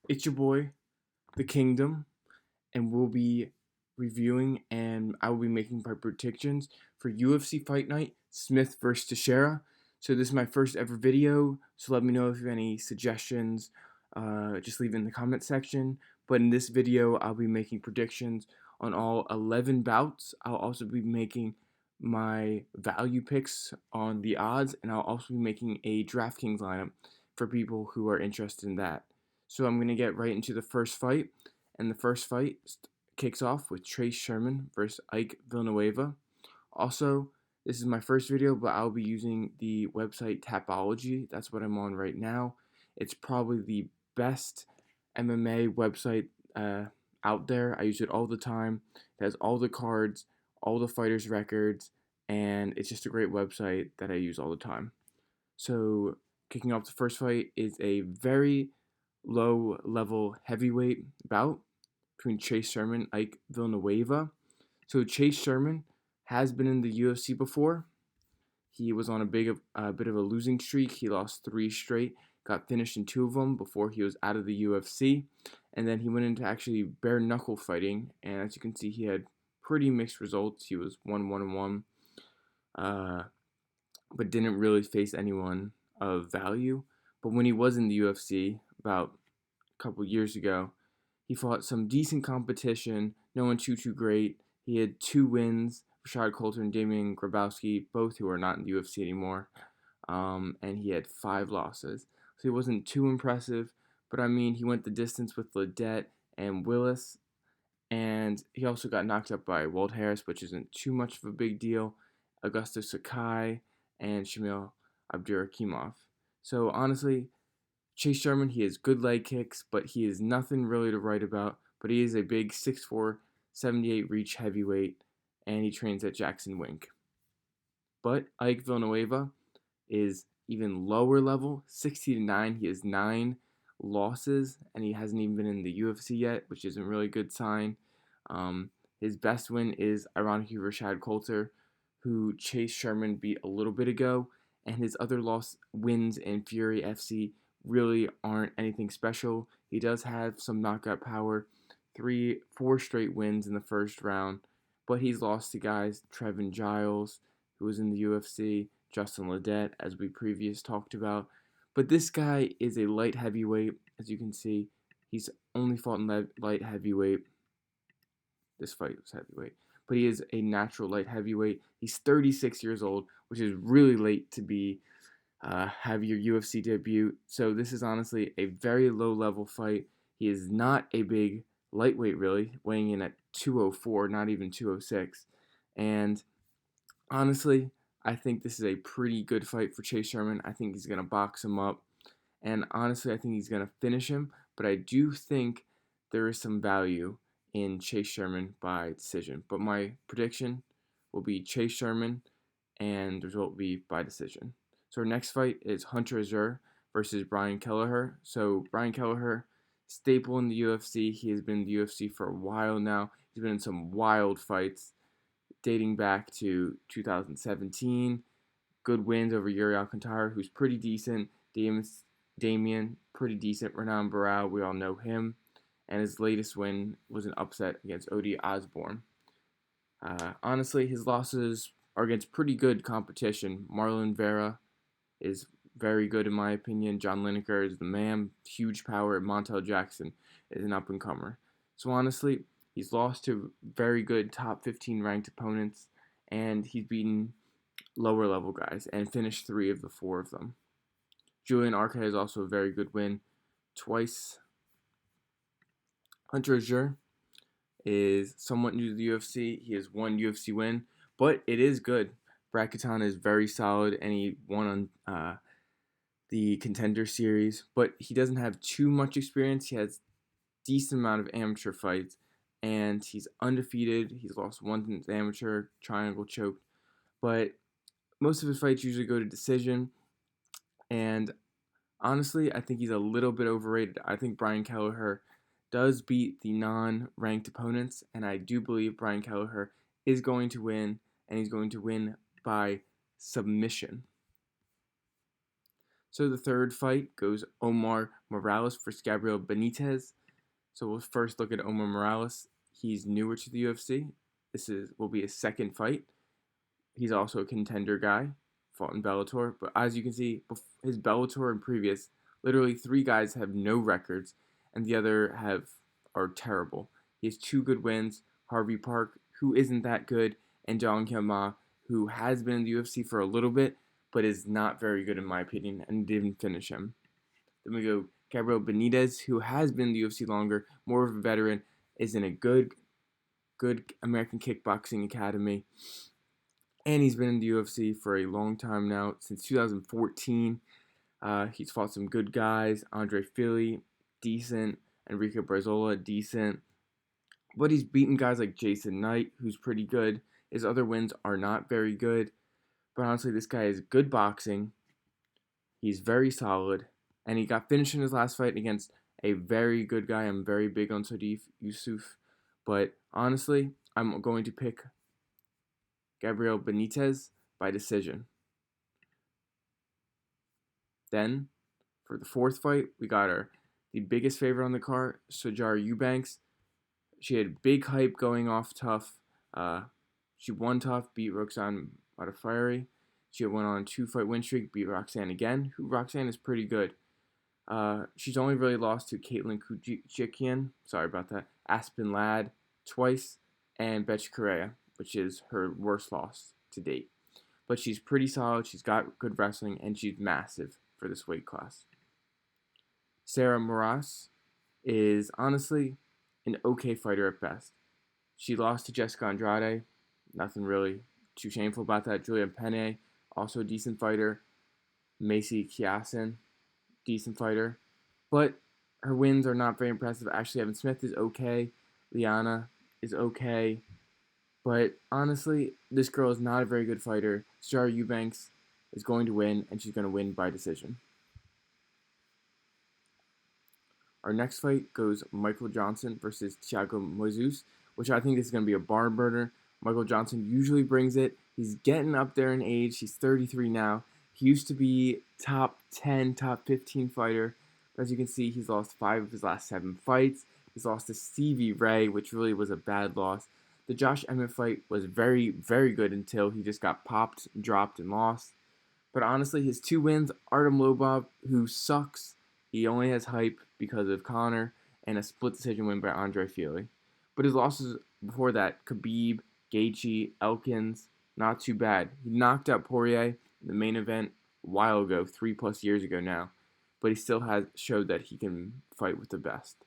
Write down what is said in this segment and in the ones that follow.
It's your boy, The Kingdom, and we'll be reviewing and I will be making my predictions for UFC Fight Night Smith vs. Teixeira. So this is my first ever video, so let me know if you have any suggestions. Just leave it in the comment section. But in this video, I'll be making predictions on all 11 bouts. I'll also be making my value picks on the odds, and I'll also be making a DraftKings lineup for people who are interested in that. So I'm going to get right into the first fight, and the first fight kicks off with Trace Sherman versus Ike Villanueva. Also, this is my first video, but I'll be using the website Tapology. That's what I'm on right now. It's probably the best MMA website out there. I use it all the time. It has all the cards, all the fighters' records, and it's just a great website that I use all the time. So, kicking off the first fight is a very low level heavyweight bout between Chase Sherman and Ike Villanueva. So, Chase Sherman has been in the UFC before. He was on a bit of a losing streak. He lost 3 straight, got finished in 2 of them before he was out of the UFC. And then he went into actually bare knuckle fighting. And as you can see, he had pretty mixed results. He was 1-1-1, but didn't really face anyone of value. But when he was in the UFC about a couple years ago, he fought some decent competition, no one too great. He had 2 wins, Rashad Coulter and Damian Grabowski, both who are not in the UFC anymore. And he had 5 losses. So he wasn't too impressive, but I mean, he went the distance with Ledet and Willis. And he also got knocked up by Walt Harris, which isn't too much of a big deal, Augusto Sakai, and Shamil Abdurakhimov. So honestly, Chase Sherman, he has good leg kicks, but he is nothing really to write about. But he is a big 6'4", 78 reach heavyweight, and he trains at Jackson Wink. But Ike Villanueva is even lower level, 60-9. He has 9 losses, and he hasn't even been in the UFC yet, which isn't really a good sign. His best win is ironically Rashad Coulter, who Chase Sherman beat a little bit ago, and his other wins in Fury FC really aren't anything special. He does have some knockout power, 4 straight wins in the first round, but he's lost to guys Trevin Giles, who was in the UFC, Justin Ledet, as we previously talked about. But this guy is a light heavyweight, as you can see. He's only fought in light heavyweight. This fight was heavyweight. But he is a natural light heavyweight. He's 36 years old, which is really late to have your UFC debut. So this is honestly a very low-level fight. He is not a big lightweight, really, weighing in at 204, not even 206. And honestly, I think this is a pretty good fight for Chase Sherman. I think he's going to box him up. And honestly, I think he's going to finish him. But I do think there is some value in Chase Sherman by decision. But my prediction will be Chase Sherman, and the result will be by decision. So our next fight is Hunter Azure versus Brian Kelleher. So Brian Kelleher, staple in the UFC. He has been in the UFC for a while now. He's been in some wild fights dating back to 2017. Good wins over Yuri Alcantara, who's pretty decent. Damian, pretty decent. Renan Barao, we all know him. And his latest win was an upset against Odi Osborne. Honestly, his losses are against pretty good competition. Marlon Vera is very good in my opinion. John Lineker is the man, huge power. Montel Jackson is an up-and-comer. So honestly, he's lost to very good top 15 ranked opponents, and he's beaten lower level guys and finished 3 of the 4 of them. Julian Arca is also a very good win, twice. Hunter Azure is somewhat new to the UFC. He has 1 UFC win, but it is good. Bracketon is very solid, and he won on the Contender Series, but he doesn't have too much experience. He has decent amount of amateur fights, and he's undefeated. He's lost 1 amateur, triangle choked, but most of his fights usually go to decision, and honestly, I think he's a little bit overrated. I think Brian Kelleher does beat the non-ranked opponents, and I do believe Brian Kelleher is going to win, and he's going to win by submission. So the third fight goes Omar Morales versus Gabriel Benitez. So we'll first look at Omar Morales. He's newer to the UFC. Will be his second fight. He's also a contender guy, fought in Bellator. But as you can see, his Bellator and previous, literally 3 guys have no records, and the other are terrible. He has 2 good wins: Harvey Park, who isn't that good, and Jong Hyun Ma, who has been in the UFC for a little bit, but is not very good in my opinion, and didn't finish him. Then we go Gabriel Benitez, who has been in the UFC longer, more of a veteran, is in a good American kickboxing academy, and he's been in the UFC for a long time now, since 2014. He's fought some good guys: Andre Fili, decent; Enrique Barzola, decent. But he's beaten guys like Jason Knight, who's pretty good. His other wins are not very good. But honestly, this guy is good boxing. He's very solid. And he got finished in his last fight against a very good guy. I'm very big on Sadif Yusuf. But honestly, I'm going to pick Gabriel Benitez by decision. Then, for the fourth fight, we got the biggest favorite on the card, Sijara Eubanks. She had big hype going off tough. She won tough, beat Roxanne Modafferi. She went on a 2-fight win streak, beat Roxanne again, who Roxanne is pretty good. She's only really lost to Caitlin Kujikian, sorry about that, Aspen Ladd twice, and Betch Correa, which is her worst loss to date. But she's pretty solid, she's got good wrestling, and she's massive for this weight class. Sarah Moras is honestly an okay fighter at best. She lost to Jessica Andrade, nothing really too shameful about that. Julia Penne, also a decent fighter. Macy Kiasen, decent fighter. But her wins are not very impressive. Ashley Evans Smith is okay. Liana is okay. But honestly, this girl is not a very good fighter. Sijara Eubanks is going to win, and she's going to win by decision. Our next fight goes Michael Johnson versus Thiago Moises, which I think is going to be a barn burner. Michael Johnson usually brings it. He's getting up there in age. He's 33 now. He used to be top 10, top 15 fighter. But as you can see, he's lost 5 of his last 7 fights. He's lost to Stevie Ray, which really was a bad loss. The Josh Emmett fight was very, very good until he just got popped, dropped, and lost. But honestly, his 2 wins, Artem Lobov, who sucks. He only has hype because of Conor, and a split decision win by Andre Fili. But his losses before that, Khabib, Gaethje, Elkins, not too bad. He knocked out Poirier in the main event a while ago, 3+ years ago now. But he still has showed that he can fight with the best.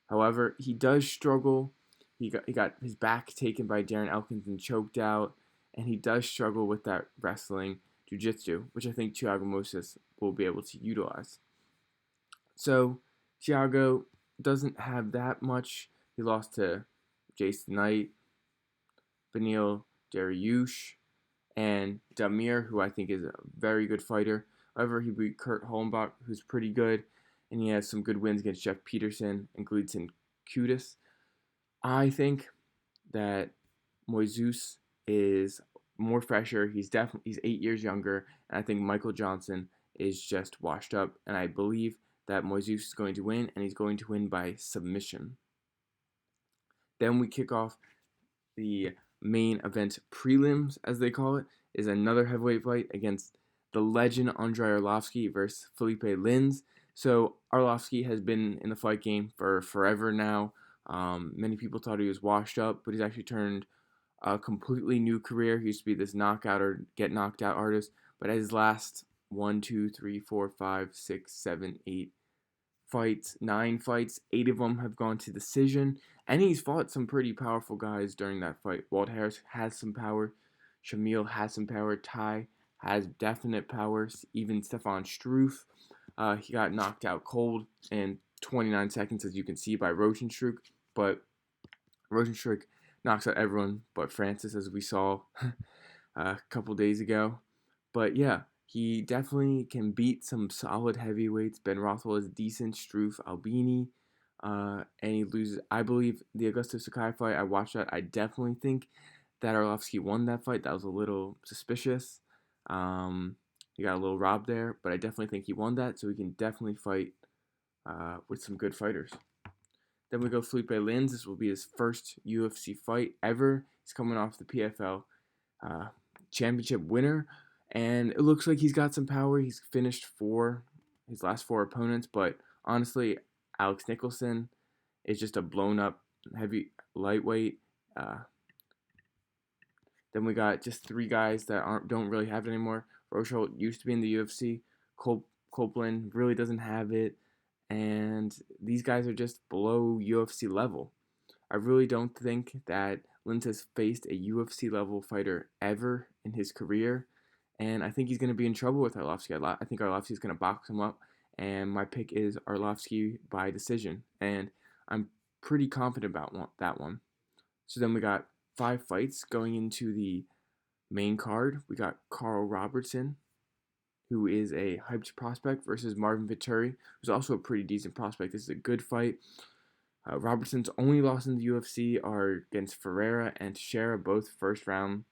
However, he does struggle. He got his back taken by Darren Elkins and choked out. And he does struggle with that wrestling, jiu-jitsu, which I think Thiago Moises will be able to utilize. So, Thiago doesn't have that much. He lost to Jason Knight, Beneil Dariush, and Damir, who I think is a very good fighter. However, he beat Kurt Holmbach, who's pretty good, and he has some good wins against Jeff Peterson and Gleedson Kudus. I think that Moises is more fresher. He's 8 years younger, and I think Michael Johnson is just washed up, and I believe that Moises is going to win, and he's going to win by submission. Then we kick off the main event prelims, as they call it, is another heavyweight fight against the legend Andrei Arlovski versus Felipe Lins. So Arlovski has been in the fight game for forever now. Many people thought he was washed up, but he's actually turned a completely new career. He used to be this knockout or get knocked out artist, but at his last 1, 2, 3, 4, 5, 6, 7, 8 fights, 9 fights, 8 of them have gone to decision, and he's fought some pretty powerful guys during that fight. Walt Harris has some power, Shamil has some power, Ty has definite powers, even Stefan Struve. He got knocked out cold in 29 seconds, as you can see, by Rosenstruck, but Rosenstruck knocks out everyone but Francis, as we saw a couple days ago. But yeah, he definitely can beat some solid heavyweights. Ben Rothwell is decent. Struve, Albini, and he loses. I believe the Augusto Sakai fight, I watched that. I definitely think that Arlovski won that fight. That was a little suspicious. He got a little robbed there, but I definitely think he won that, so he can definitely fight with some good fighters. Then we go Felipe Lins. This will be his first UFC fight ever. He's coming off the PFL uh, championship winner, and it looks like he's got some power. He's finished his last 4 opponents, but honestly, Alex Nicholson is just a blown up heavy lightweight. Then we got just 3 guys that don't really have it anymore. Rochelle used to be in the UFC. Copeland really doesn't have it, and these guys are just below UFC level. I really don't think that Lins has faced a UFC level fighter ever in his career, and I think he's going to be in trouble with Arlovsky. I think Arlovsky is going to box him up, and my pick is Arlovsky by decision, and I'm pretty confident about that one. So then we got 5 fights going into the main card. We got Carl Robertson, who is a hyped prospect, versus Marvin Vettori, who's also a pretty decent prospect. This is a good fight. Robertson's only loss in the UFC are against Ferreira and Teixeira, both first round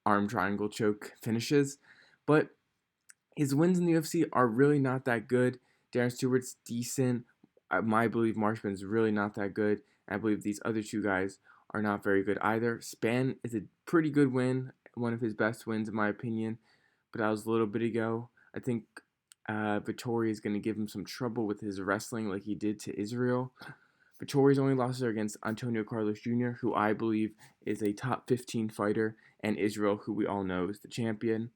arm triangle choke finishes. But his wins in the UFC are really not that good. Darren Stewart's decent. I believe Marshman's really not that good. I believe these other 2 guys are not very good either. Spann is a pretty good win, one of his best wins in my opinion, but that was a little bit ago. I think Vettori is going to give him some trouble with his wrestling like he did to Israel. Vettori's only losses are against Antonio Carlos Jr., who I believe is a top 15 fighter, and Israel, who we all know is the champion.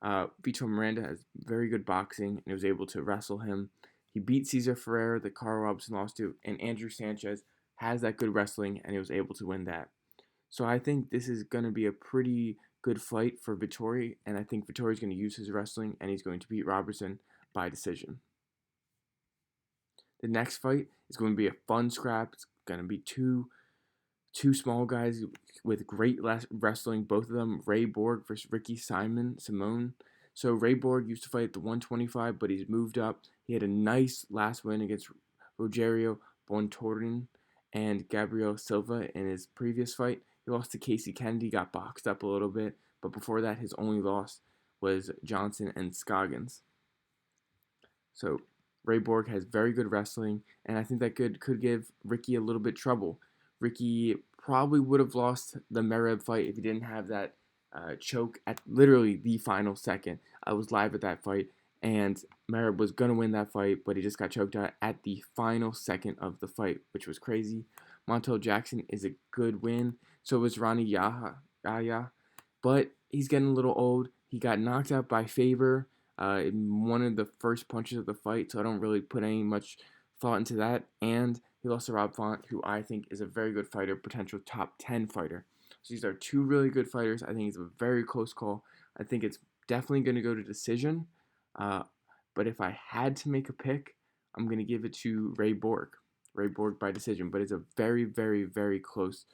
Vitor Miranda has very good boxing and was able to wrestle him. He beat Cesar Ferreira, that Carl Robinson lost to, and Andrew Sanchez has that good wrestling, and he was able to win that. So I think this is going to be a pretty good fight for Vettori, and I think Vettori is going to use his wrestling, and he's going to beat Robertson by decision. The next fight is going to be a fun scrap. It's going to be two small guys with great wrestling, both of them. Ray Borg versus Ricky Simone. So Ray Borg used to fight at the 125, but he's moved up. He had a nice last win against Rogerio Bontorin and Gabriel Silva in his previous fight. He lost to Casey Kennedy, got boxed up a little bit, but before that, his only loss was Johnson and Scoggins. So Ray Borg has very good wrestling, and I think that could give Ricky a little bit trouble. Ricky probably would have lost the Merab fight if he didn't have that choke at literally the final second. I was live at that fight, and Merab was going to win that fight, but he just got choked out at the final second of the fight, which was crazy. Montel Jackson is a good win. So was Ronnie Yahya, but he's getting a little old. He got knocked out by Faber in one of the first punches of the fight, so I don't really put any much thought into that. And he lost to Rob Font, who I think is a very good fighter, potential top 10 fighter. So these are 2 really good fighters. I think it's a very close call. I think it's definitely going to go to decision. But if I had to make a pick, I'm going to give it to Ray Borg. Ray Borg by decision. But it's a very, very, very close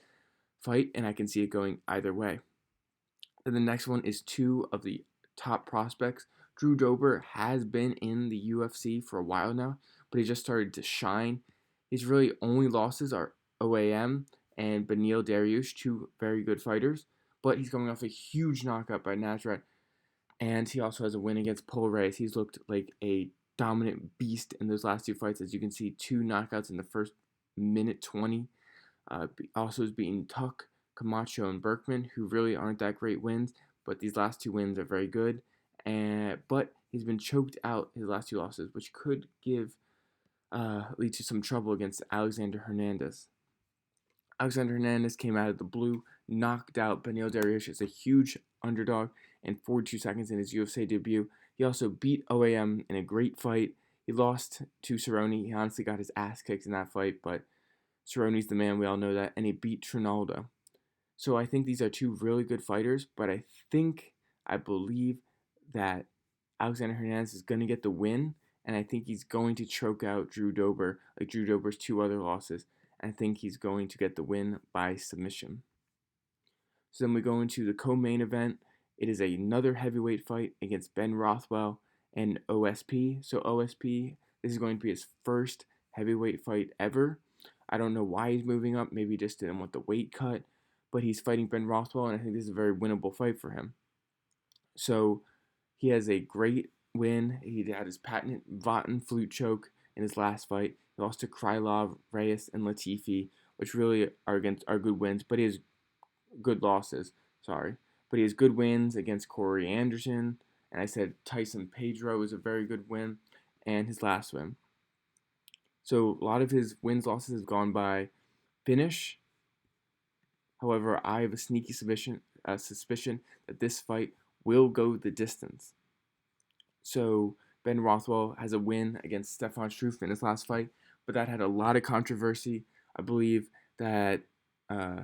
fight, and I can see it going either way. Then the next one is 2 of the top prospects. Drew Dober has been in the UFC for a while now, but he just started to shine. His really only losses are OAM and Beneil Dariush, 2 very good fighters, but he's coming off a huge knockout by Nasrat, and he also has a win against Paul Reyes. He's looked like a dominant beast in those last 2 fights. As you can see, 2 knockouts in the first minute 20. Also has beaten Tuck, Camacho, and Berkman, who really aren't that great wins, but these last 2 wins are very good. But he's been choked out his last 2 losses, which could lead to some trouble against Alexander Hernandez. Alexander Hernandez came out of the blue, knocked out Beneil Dariush as a huge underdog in 42 seconds in his UFC debut. He also beat OAM in a great fight. He lost to Cerrone. He honestly got his ass kicked in that fight, but Cerrone's the man, we all know that, and he beat Trinaldo. So I think these are 2 really good fighters, but I believe that Alexander Hernandez is going to get the win, and I think he's going to choke out Drew Dober, like Drew Dober's 2 other losses. I think he's going to get the win by submission. So then we go into the co-main event. It is another heavyweight fight against Ben Rothwell and OSP. So OSP, this is going to be his first heavyweight fight ever. I don't know why he's moving up. Maybe he just didn't want the weight cut. But he's fighting Ben Rothwell, and I think this is a very winnable fight for him. So He has a great win. He had his patent Vatten flute choke in his last fight. He lost to Krylov, Reyes, and Latifi, which really are good wins, but he has good losses. Sorry, but he has good wins against Corey Anderson, and I said Tyson Pedro is a very good win, and his last win. So a lot of his wins losses have gone by finish. However, I have a sneaky suspicion that this fight will go the distance. So Ben Rothwell has a win against Stefan Struve in his last fight, but that had a lot of controversy. I believe that uh,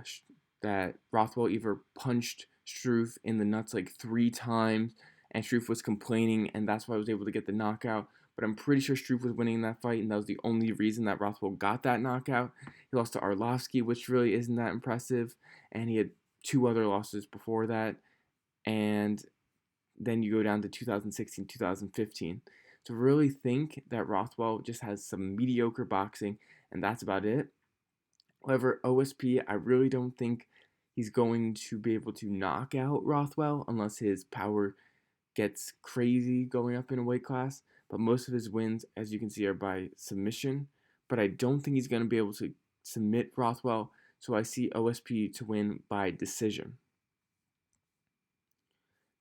that Rothwell either punched Struve in the nuts like 3 times, and Struve was complaining, and that's why I was able to get the knockout. But I'm pretty sure Struve was winning that fight, and that was the only reason that Rothwell got that knockout. He lost to Arlovsky, which really isn't that impressive, and he had 2 other losses before that, and then you go down to 2016, 2015. To really think that Rothwell just has some mediocre boxing, and that's about it. However, OSP, I really don't think he's going to be able to knock out Rothwell unless his power gets crazy going up in a weight class. But most of his wins, as you can see, are by submission. But I don't think he's going to be able to submit Rothwell, so I see OSP to win by decision.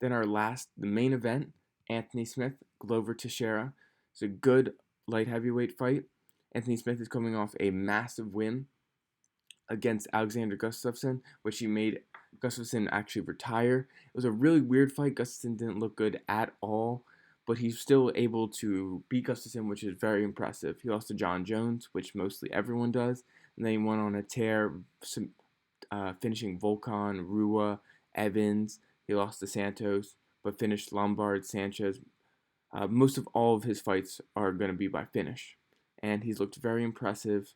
Then the main event, Anthony Smith, Glover Teixeira. It's a good light heavyweight fight. Anthony Smith is coming off a massive win against Alexander Gustafsson, which he made Gustafsson actually retire. It was a really weird fight. Gustafsson didn't look good at all, but he's still able to beat Gustafsson, which is very impressive. He lost to John Jones, which mostly everyone does, and then he went on a tear, finishing Volkan, Rua, Evans. He lost to Santos, but finished Lombard, Sanchez. Most of all of his fights are going to be by finish, and he's looked very impressive.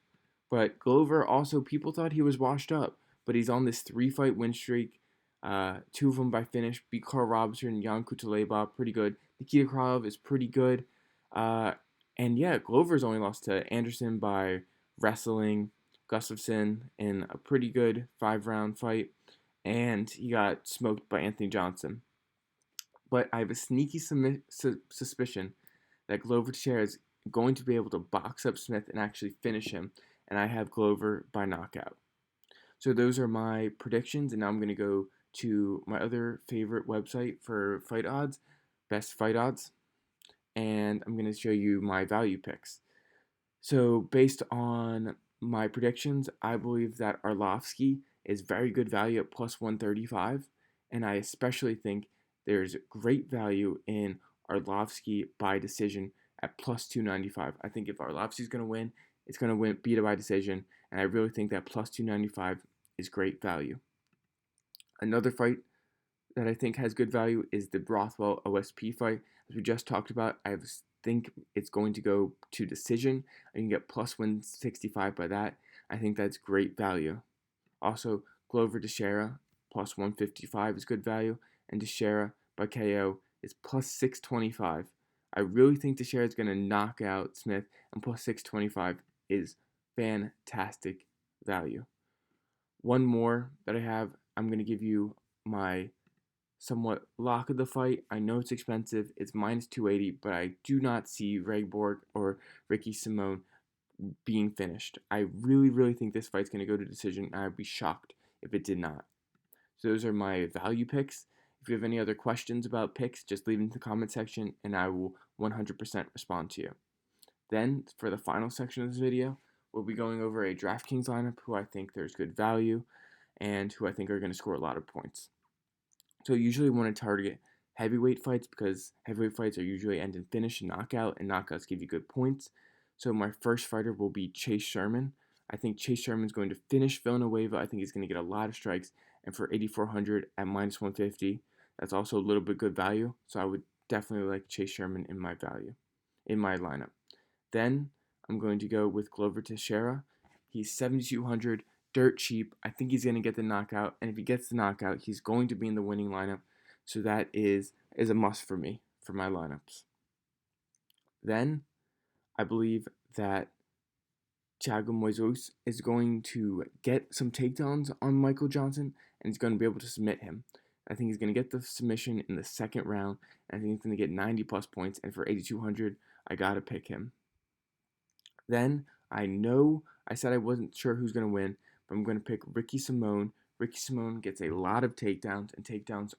But Glover also, people thought he was washed up, but he's on this 3-fight win streak. 2 of them by finish. Beat Carl Robinson, Jan Kutaleba, pretty good. Nikita Krylov is pretty good. And yeah, Glover's only lost to Anderson by wrestling, Gustafsson in a pretty good 5-round fight, and he got smoked by Anthony Johnson. But I have a sneaky suspicion that Glover Teixeira is going to be able to box up Smith and actually finish him, and I have Glover by knockout. So those are my predictions, and now I'm going to go to my other favorite website for fight odds, Best Fight Odds, and I'm going to show you my value picks. So based on my predictions, I believe that Arlovsky is very good value at plus 135, and I especially think there's great value in Arlovsky by decision at plus 295. I think if Arlovsky's going to win, it's going to beat it by decision, and I really think that plus 295 is great value. Another fight that I think has good value is the Rothwell OSP fight. As we just talked about, I think it's going to go to decision. I can get plus 165 by that. I think that's great value. Also, Glover Teixeira plus 155 is good value, and Teixeira by KO is plus 625. I really think Teixeira is going to knock out Smith, and plus 625 is fantastic value. One more that I have, I'm going to give you my somewhat lock of the fight. I know it's expensive. It's minus 280, but I do not see Regborg or Ricky Simone being finished. I really, really think this fight's going to go to decision, and I'd be shocked if it did not. So those are my value picks. If you have any other questions about picks, just leave them in the comment section, and I will 100% respond to you. Then, for the final section of this video, we'll be going over a DraftKings lineup who I think there's good value and who I think are going to score a lot of points. So usually want to target heavyweight fights because heavyweight fights are usually end in finish and knockout, and knockouts give you good points. So my first fighter will be Chase Sherman. I think Chase Sherman's going to finish Villanueva. I think he's going to get a lot of strikes, and for 8,400 at minus 150, that's also a little bit good value. So I would definitely like Chase Sherman in my lineup. Then I'm going to go with Glover Teixeira. He's 7,200, dirt cheap. I think he's going to get the knockout, and if he gets the knockout, he's going to be in the winning lineup. So that is a must for me for my lineups. Then I believe that Thiago Moises is going to get some takedowns on Michael Johnson, and he's going to be able to submit him. I think he's going to get the submission in the second round. And I think he's going to get 90 plus points. And for 8,200, I got to pick him. Then I know I said I wasn't sure who's going to win, but I'm going to pick Ricky Simone. Ricky Simone gets a lot of takedowns, and takedowns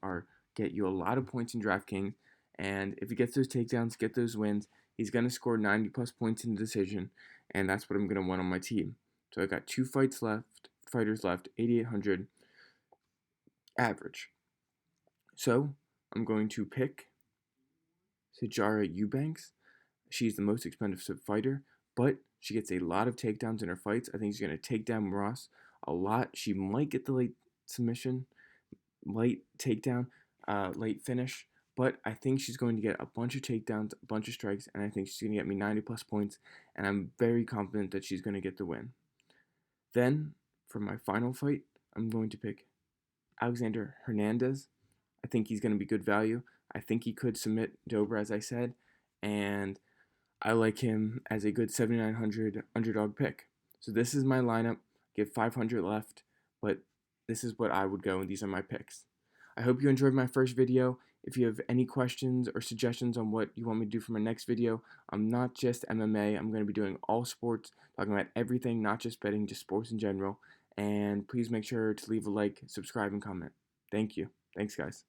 get you a lot of points in DraftKings. And if he gets those takedowns, get those wins, he's going to score 90 plus points in the decision, and that's what I'm going to want on my team. So I got two fighters left, 8,800 average. So I'm going to pick Teixeira Eubanks. She's the most expensive fighter, but she gets a lot of takedowns in her fights. I think she's going to take down Ross a lot. She might get the late submission, late takedown, late finish, but I think she's going to get a bunch of takedowns, a bunch of strikes, and I think she's going to get me 90 plus points, and I'm very confident that she's going to get the win. Then, for my final fight, I'm going to pick Alexander Hernandez. I think he's going to be good value. I think he could submit Dober, as I said, and I like him as a good 7,900 underdog pick. So this is my lineup. I have 500 left, but this is what I would go, and these are my picks. I hope you enjoyed my first video. If you have any questions or suggestions on what you want me to do for my next video, I'm not just MMA. I'm going to be doing all sports, talking about everything, not just betting, just sports in general. And please make sure to leave a like, subscribe, and comment. Thank you. Thanks, guys.